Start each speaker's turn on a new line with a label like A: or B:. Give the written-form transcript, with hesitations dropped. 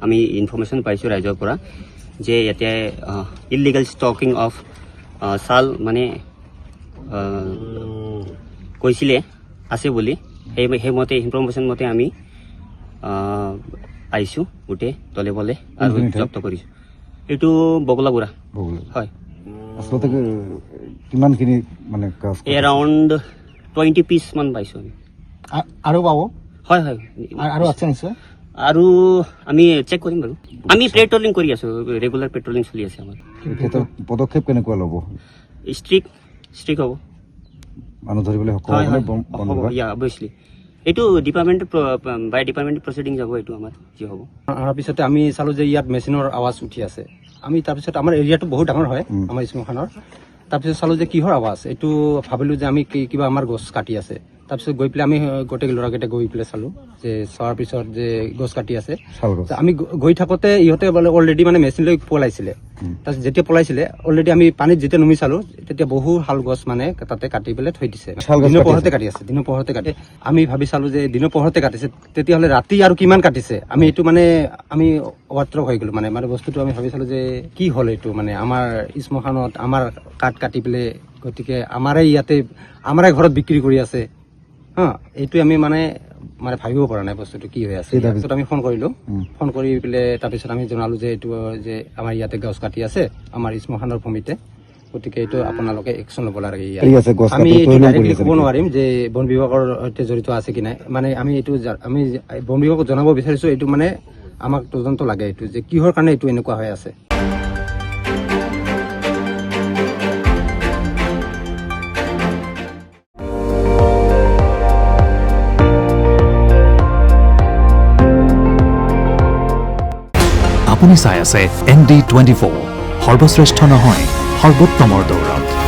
A: আমি ইনফৰমেশ্যন পাইছোঁ ৰাইজৰ পৰা যে ইয়াতে ইলিগেল ষ্টকিং অফ চাল মানে কৈছিলে আছে বুলি সেইমতে ইনফৰমেশ্যন মতে আমি আহিছোঁ গোটেই দলে বলে আৰু জব্দ কৰিছোঁ। এইটো বগলাগুৰা হয়।
B: আচলতে কিমানখিনি মানে
A: এৰাউণ্ড 20 পিচ মান পাইছোঁ আমি।
B: আৰু পাব
A: হয় হয়
B: আৰু আছে নিশ্চয়।
A: আৰু আমি চেক কৰিম বাৰু। আমি পেট্ৰলিং কৰি আছোঁ, ৰেগুলাৰ পেট্ৰলিং চলি আছে আমাৰ।
B: ক্ষেত্ৰত পদক্ষেপ কেনেকুৱা ল'ব?
A: ষ্ট্ৰিক হ'ব,
B: মানুহ ধৰিবলৈ
A: হয় হয় হ'ব অবভিয়াছলি। এইটো ডিপাৰ্টমেণ্ট বাই ডিপাৰ্টমেণ্ট প্ৰচিডিং যাব, এইটো আমাৰ যি হ'ব।
C: তাৰপিছতে আমি চালোঁ যে ইয়াত মেচিনৰ আৱাজ উঠি আছে। আমি তাৰপিছত আমাৰ এৰিয়াটো বহুত ডাঙৰ হয় আমাৰ স্মশানৰ। তাৰপিছত চালোঁ যে কিহৰ আৱাজ, এইটো ভাবিলোঁ যে আমি কিবা আমাৰ গছ কাটি আছে। তাৰপিছত গৈ পেলাই আমি গোটেই ল'ৰাকেইটা গৈ পেলাই চালোঁ, যে চোৱাৰ পিছত যে গছ কাটি আছে। আমি গৈ থাকোঁতে ইহঁতে বোলে অলৰেডি মানে মেচিন লৈ পলাইছিলে। তাৰপিছত যেতিয়া পলাইছিলে অলৰেডি আমি পানীত যেতিয়া নুমি চালোঁ, তেতিয়া বহু শাল গছ মানে তাতে কাটি পেলাই থৈ দিছে। দিনৰ পোহৰতে কাটি আছে, দিনৰ পোহৰতে কাটি। আমি ভাবি চালোঁ যে দিনৰ পোহৰতে কাটিছে, তেতিয়াহ'লে ৰাতি আৰু কিমান কাটিছে। আমি এইটো মানে আমি অবাতৰক হৈ গ'লোঁ মানে বস্তুটো আমি ভাবি চালোঁ যে কি হ'ল এইটো, মানে আমাৰ স্মশানত আমাৰ কাঠ কাটি পেলাই, গতিকে আমাৰে ইয়াতে আমাৰে ঘৰত বিক্ৰী কৰি আছে। এইটো আমি মানে ভাবিব পৰা নাই বস্তুটো কি হৈ আছে। তাৰপিছত আমি ফোন কৰিলোঁ, ফোন কৰি পেলাই তাৰপিছত আমি জনালোঁ যে এইটো যে আমাৰ ইয়াতে গছ কাটি আছে আমাৰ স্মশানৰ ভূমিতে, গতিকে এইটো আপোনালোকে একশ্যন ল'ব লাগে। আমি এইটো ডাইৰেক্টলি ক'ব নোৱাৰিম যে বন বিভাগৰ সৈতে জড়িত আছে কি নাই, মানে আমি বন বিভাগক জনাব বিচাৰিছোঁ এইটো মানে আমাক তদন্ত লাগে, এইটো যে কিহৰ কাৰণে এইটো এনেকুৱা হৈ আছে।
D: আপুনি চাই আছে ND24, সৰ্বশ্ৰেষ্ঠ নহয় সৰ্বোত্তমৰ দৌৰত।